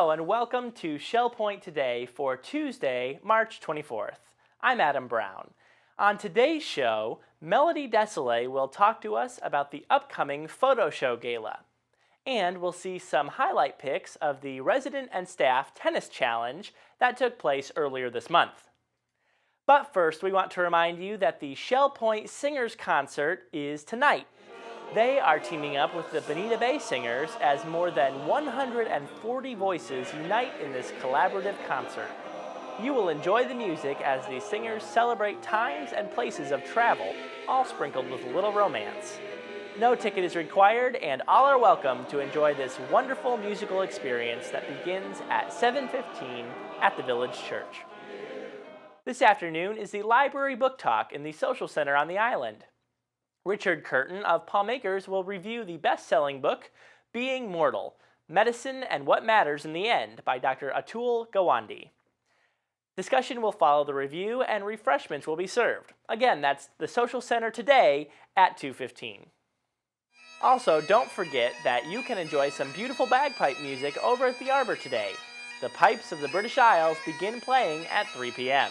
Hello and welcome to Shell Point Today for Tuesday, March 24th. I'm Adam Brown. On today's show, Melody Desilets will talk to us about the upcoming Photo Show Gala. And we'll see some highlight pics of the Resident and Staff Tennis Challenge that took place earlier this month. But first, we want to remind you that the Shell Point Singers Concert is tonight. They are teaming up with the Bonita Bay Singers as more than 140 voices unite in this collaborative concert. You will enjoy the music as the singers celebrate times and places of travel, all sprinkled with a little romance. No ticket is required, and all are welcome to enjoy this wonderful musical experience that begins at 7:15 at the Village Church. This afternoon is the Library Book Talk in the Social Center on the island. Richard Curtin of Palmakers will review the best-selling book, Being Mortal, Medicine and What Matters in the End by Dr. Atul Gawande. Discussion will follow the review and refreshments will be served. Again, that's the Social Center today at 2:15. Also, don't forget that you can enjoy some beautiful bagpipe music over at the Arbor today. The Pipes of the British Isles begin playing at 3 p.m.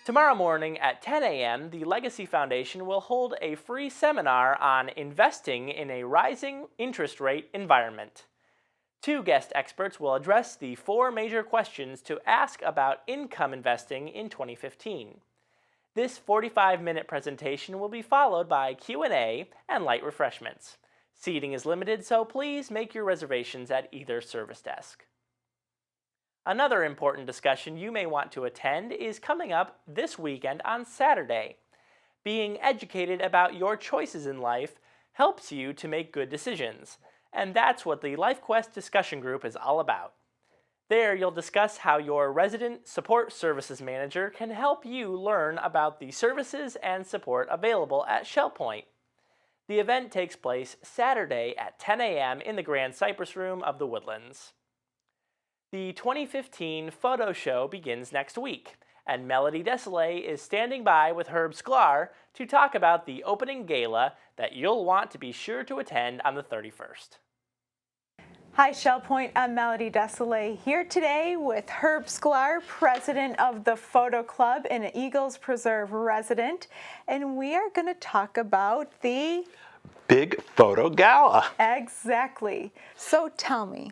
Tomorrow morning at 10 a.m., the Legacy Foundation will hold a free seminar on investing in a rising interest rate environment. Two guest experts will address the 4 major questions to ask about income investing in 2015. This 45-minute presentation will be followed by Q&A and light refreshments. Seating is limited, so please make your reservations at either service desk. Another important discussion you may want to attend is coming up this weekend on Saturday. Being educated about your choices in life helps you to make good decisions, and that's what the LifeQuest discussion group is all about. There you'll discuss how your Resident Support Services Manager can help you learn about the services and support available at Shell Point. The event takes place Saturday at 10 a.m. in the Grand Cypress Room of the Woodlands. The 2015 photo show begins next week, and Melody Desilets is standing by with Herb Sklar to talk about the opening gala that you'll want to be sure to attend on the 31st. Hi Shell Point, I'm Melody Desilets here today with Herb Sklar, president of the Photo Club and an Eagles Preserve resident, and we are going to talk about the Big Photo Gala. Exactly. So tell me,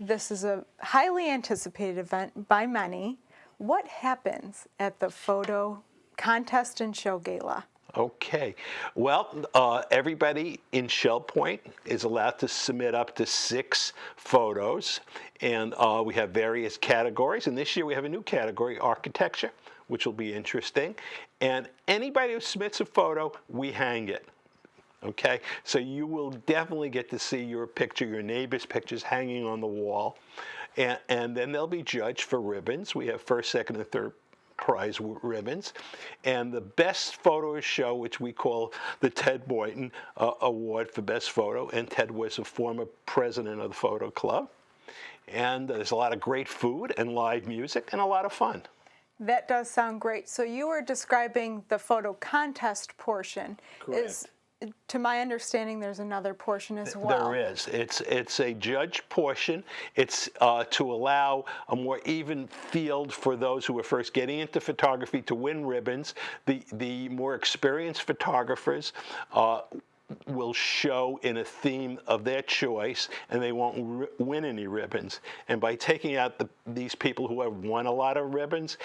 this is a highly anticipated event by many. What happens at the photo contest and show gala? Okay. Well, everybody in Shell Point is allowed to submit up to 6 photos, and we have various categories. And this year we have a new category, architecture, which will be interesting. And anybody who submits a photo, we hang it. Okay, so you will definitely get to see your picture, your neighbor's pictures hanging on the wall. And then they'll be judged for ribbons. We have first, second, and third prize ribbons. And the best photo show, which we call the Ted Boynton Award for Best Photo. And Ted was a former president of the Photo Club. And there's a lot of great food and live music and a lot of fun. That does sound great. So you were describing the photo contest portion. Correct. To my understanding, there's another portion as well. There is. It's a judge portion. It's to allow a more even field for those who are first getting into photography to win ribbons. The more experienced photographers will show in a theme of their choice, and they won't win any ribbons. And by taking out these people who have won a lot of ribbons,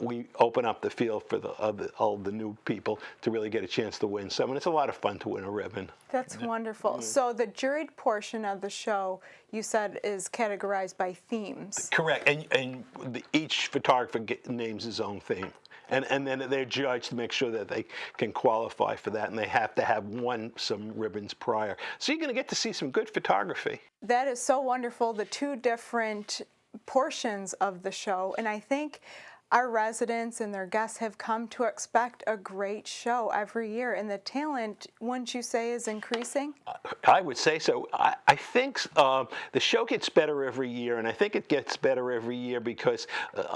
we open up the field for all the new people to really get a chance to win some. And it's a lot of fun to win a ribbon. That's wonderful. So the juried portion of the show, you said, is categorized by themes. Correct. And each photographer names his own theme. And then they're judged to make sure that they can qualify for that, and they have to have won some ribbons prior. So you're going to get to see some good photography. That is so wonderful, the 2 different portions of the show, and I think our residents and their guests have come to expect a great show every year, and the talent, wouldn't you say, is increasing? I would say so. I think the show gets better every year, and I think it gets better every year because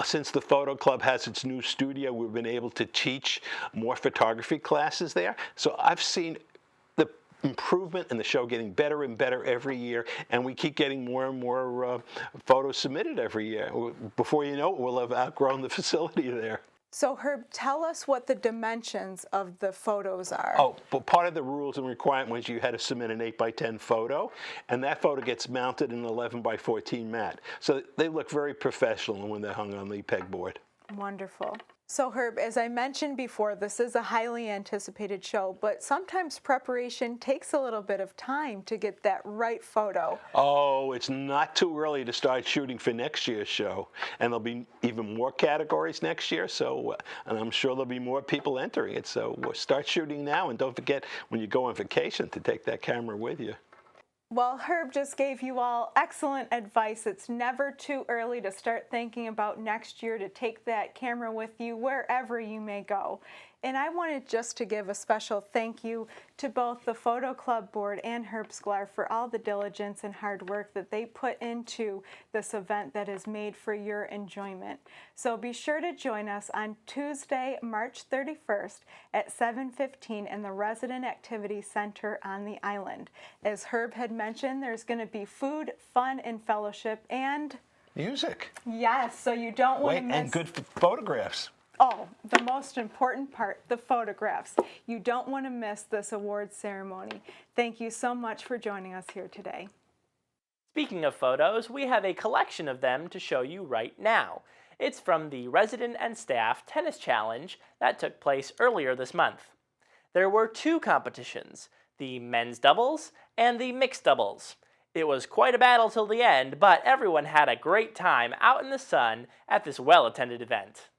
since the Photo Club has its new studio, we've been able to teach more photography classes there. So I've seen the improvement and the show getting better and better every year, and we keep getting more and more photos submitted every year. Before you know it, we'll have outgrown the facility there. So Herb, tell us what the dimensions of the photos are. Oh, but part of the rules and requirement was you had to submit an 8x10 photo, and that photo gets mounted in an 11x14 mat. So they look very professional when they're hung on the pegboard. Wonderful. So Herb, as I mentioned before, this is a highly anticipated show, but sometimes preparation takes a little bit of time to get that right photo. Oh, it's not too early to start shooting for next year's show. And there'll be even more categories next year, so, and I'm sure there'll be more people entering it. So we'll start shooting now, and don't forget when you go on vacation to take that camera with you. Well, Herb just gave you all excellent advice. It's never too early to start thinking about next year to take that camera with you wherever you may go. And I wanted just to give a special thank you to both the Photo Club Board and Herb Sklar for all the diligence and hard work that they put into this event that is made for your enjoyment. So be sure to join us on Tuesday, March 31st at 7:15 in the Resident Activity Center on the island. As Herb had mentioned, there's going to be food, fun, and fellowship, and music. yes, so you don't want to miss. And good photographs. Oh, the most important part, the photographs. You don't want to miss this awards ceremony. Thank you so much for joining us here today. Speaking of photos, we have a collection of them to show you right now. It's from the Resident and Staff Tennis Challenge that took place earlier this month. There were two competitions, the men's doubles and the mixed doubles. It was quite a battle till the end, but everyone had a great time out in the sun at this well-attended event.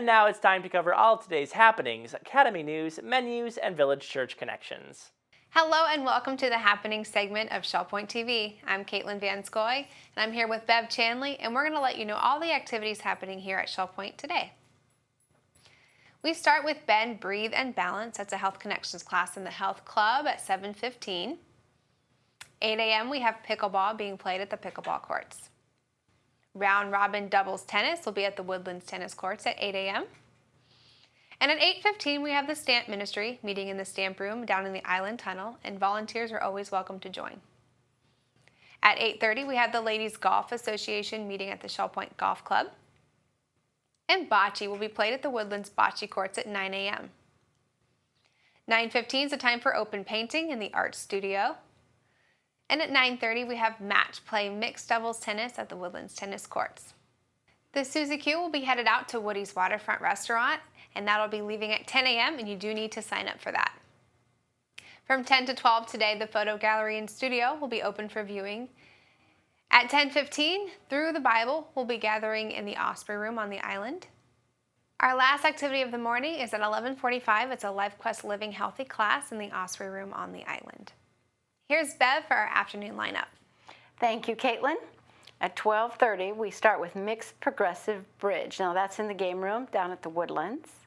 And now it's time to cover all of today's happenings, Academy news, menus, and Village Church connections. Hello and welcome to the Happening segment of Shellpoint TV. I'm Caitlin Van Scoy, and I'm here with Bev Chanley, and we're going to let you know all the activities happening here at Shellpoint today. We start with Bend, Breathe, and Balance. That's a Health Connections class in the Health Club at 7:15. 8 a.m. we have pickleball being played at the pickleball courts. Round Robin Doubles Tennis will be at the Woodlands Tennis Courts at 8 a.m. And at 8:15 we have the Stamp Ministry meeting in the Stamp Room down in the Island Tunnel, and volunteers are always welcome to join. At 8:30 we have the Ladies Golf Association meeting at the Shellpoint Golf Club. And bocce will be played at the Woodlands Bocce Courts at 9 a.m. 9:15 is the time for open painting in the Art Studio. And at 9:30 we have match play mixed doubles tennis at the Woodlands Tennis Courts. The Susie Q will be headed out to Woody's Waterfront Restaurant, and that'll be leaving at 10 a.m. and you do need to sign up for that. From 10 to 12 today, the photo gallery and studio will be open for viewing. At 10:15, Through the Bible will be gathering in the Osprey Room on the island. Our last activity of the morning is at 11:45. It's a LifeQuest Living Healthy class in the Osprey Room on the island. Here's Bev for our afternoon lineup. Thank you, Caitlin. At 12:30, we start with Mixed Progressive Bridge. Now that's in the game room down at the Woodlands.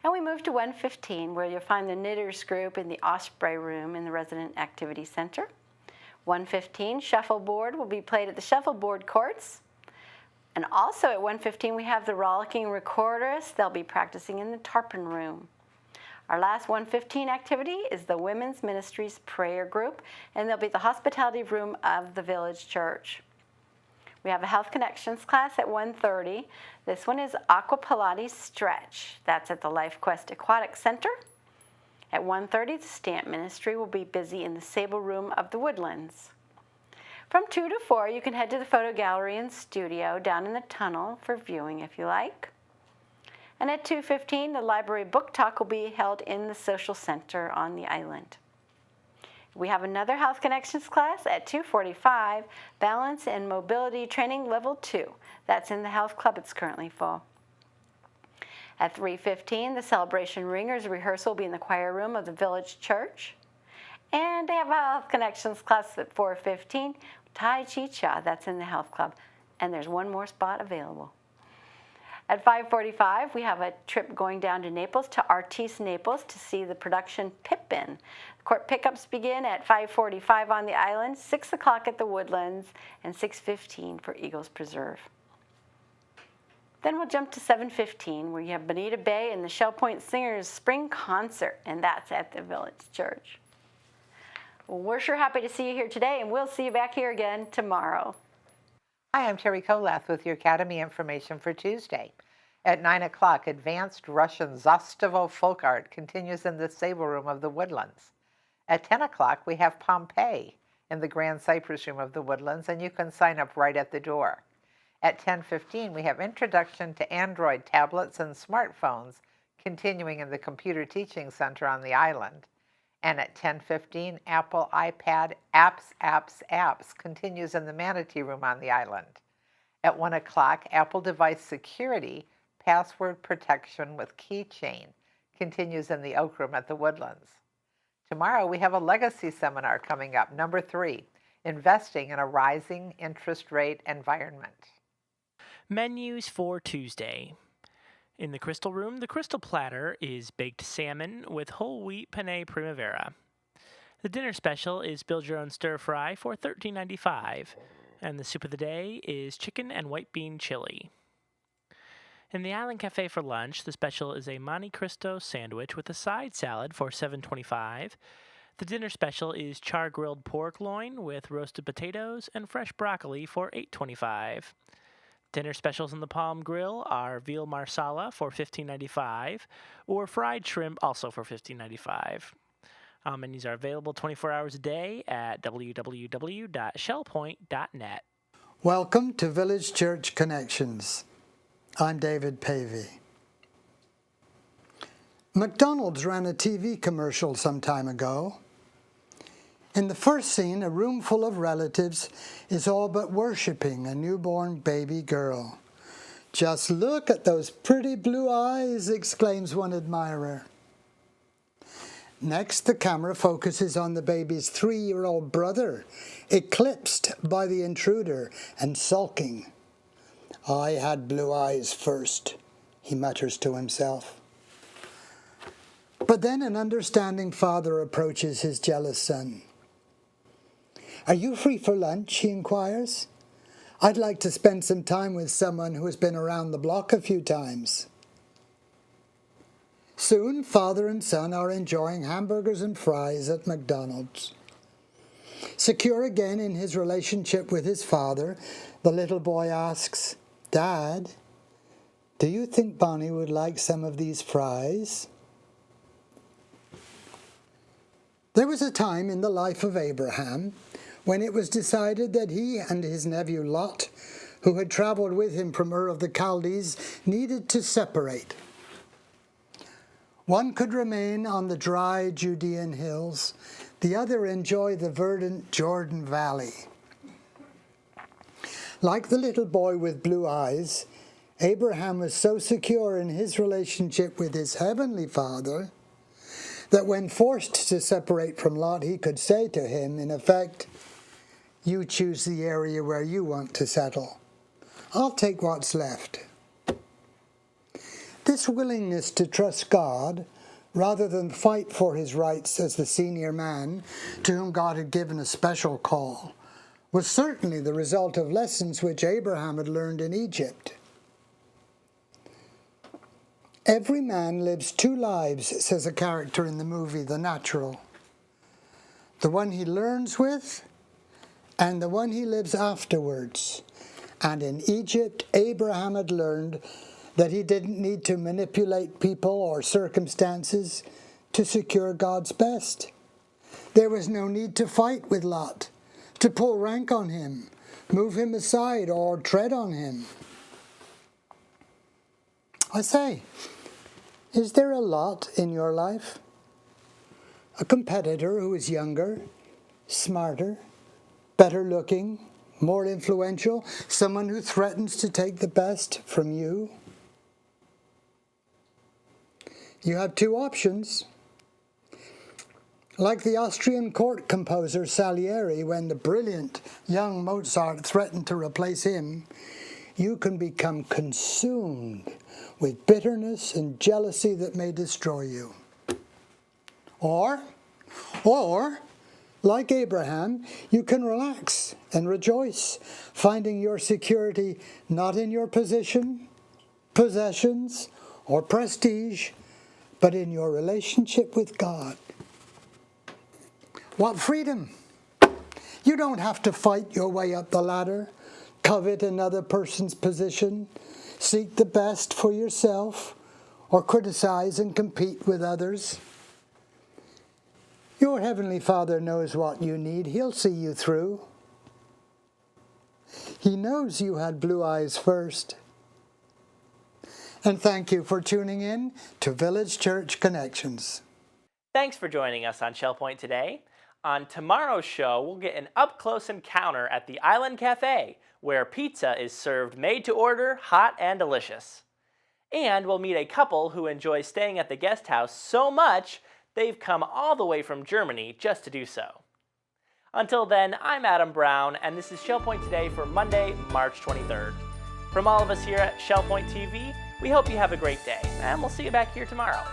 And we move to 1:15, where you'll find the Knitters group in the Osprey Room in the Resident Activity Center. 1:15, Shuffleboard will be played at the Shuffleboard Courts. And also at 1:15, we have the Rollicking Recordists. They'll be practicing in the Tarpon Room. Our last 1:15 activity is the Women's Ministries Prayer Group, and they'll be at the Hospitality Room of the Village Church. We have a Health Connections class at 1:30. This one is Aqua Pilates Stretch. That's at the LifeQuest Aquatic Center. At 1:30, the Stamp Ministry will be busy in the Sable Room of the Woodlands. From 2 to 4, you can head to the photo gallery and studio down in the tunnel for viewing if you like. And at 2:15, the library book talk will be held in the social center on the island. We have another Health Connections class at 2:45, Balance and Mobility Training Level 2. That's in the Health Club. It's currently full. At 3:15, the Celebration Ringers rehearsal will be in the choir room of the Village Church. And they have a Health Connections class at 4:15, Tai Chi Cha. That's in the Health Club. And there's one more spot available. At 5:45, we have a trip going down to Naples, to Artis Naples, to see the production Pippin. Court pickups begin at 5:45 on the island, 6 o'clock at the Woodlands, and 6:15 for Eagles Preserve. Then we'll jump to 7:15, where you have Bonita Bay and the Shellpoint Singers Spring Concert, and that's at the Village Church. Well, we're sure happy to see you here today, and we'll see you back here again tomorrow. Hi, I'm Terry Kolath with your Academy information for Tuesday. At 9 o'clock, Advanced Russian Zastovo Folk Art continues in the Sable Room of the Woodlands. At 10 o'clock, we have Pompeii in the Grand Cypress Room of the Woodlands, and you can sign up right at the door. At 10:15, we have Introduction to Android Tablets and Smartphones continuing in the Computer Teaching Center on the island. And at 10:15, Apple iPad Apps continues in the Manatee Room on the island. At 1 o'clock, Apple Device Security Password Protection with Keychain continues in the Oak Room at the Woodlands. Tomorrow, we have a legacy seminar coming up, number 3, Investing in a Rising Interest Rate Environment. Menus for Tuesday. In the Crystal Room, the Crystal Platter is baked salmon with whole wheat penne primavera. The dinner special is build your own stir fry for $13.95, and the soup of the day is chicken and white bean chili. In the Island Cafe for lunch, the special is a Monte Cristo sandwich with a side salad for $7.25. The dinner special is char-grilled pork loin with roasted potatoes and fresh broccoli for $8.25. Dinner specials in the Palm Grill are veal marsala for $15.95 or fried shrimp also for $15.95. Menus are available 24 hours a day at www.shellpoint.net. Welcome to Village Church Connections. I'm David Pavey. McDonald's ran a TV commercial some time ago. In the first scene, a room full of relatives is all but worshiping a newborn baby girl. "Just look at those pretty blue eyes," exclaims one admirer. Next, the camera focuses on the baby's 3-year-old brother, eclipsed by the intruder and sulking. "I had blue eyes first," he mutters to himself. But then an understanding father approaches his jealous son. "Are you free for lunch?" he inquires. "I'd like to spend some time with someone who has been around the block a few times." Soon, father and son are enjoying hamburgers and fries at McDonald's. Secure again in his relationship with his father, the little boy asks, "Dad, do you think Bonnie would like some of these fries?" There was a time in the life of Abraham when it was decided that he and his nephew Lot, who had traveled with him from Ur of the Chaldees, needed to separate. One could remain on the dry Judean hills, the other enjoy the verdant Jordan Valley. Like the little boy with blue eyes, Abraham was so secure in his relationship with his heavenly Father that when forced to separate from Lot, he could say to him, in effect, "You choose the area where you want to settle. I'll take what's left." This willingness to trust God, rather than fight for his rights as the senior man to whom God had given a special call, was certainly the result of lessons which Abraham had learned in Egypt. "Every man lives 2 lives," says a character in the movie The Natural. "The one he learns with and the one he lives afterwards." And in Egypt, Abraham had learned that he didn't need to manipulate people or circumstances to secure God's best. There was no need to fight with Lot, to pull rank on him, move him aside, or tread on him. I say, is there a Lot in your life? A competitor who is younger, smarter, better looking, more influential, someone who threatens to take the best from you? You have 2 options. Like the Austrian court composer Salieri, when the brilliant young Mozart threatened to replace him, you can become consumed with bitterness and jealousy that may destroy you. Or, like Abraham, you can relax and rejoice, finding your security not in your position, possessions, or prestige, but in your relationship with God. What freedom! You don't have to fight your way up the ladder, covet another person's position, seek the best for yourself, or criticize and compete with others. Your Heavenly Father knows what you need. He'll see you through. He knows you had blue eyes first. And thank you for tuning in to Village Church Connections. Thanks for joining us on Shell Point today. On tomorrow's show, we'll get an up-close encounter at the Island Cafe, where pizza is served made to order, hot and delicious. And we'll meet a couple who enjoy staying at the guest house so much they've come all the way from Germany just to do so. Until then, I'm Adam Brown, and this is Shell Point Today for Monday, March 23rd. From all of us here at Shell Point TV, we hope you have a great day, and we'll see you back here tomorrow.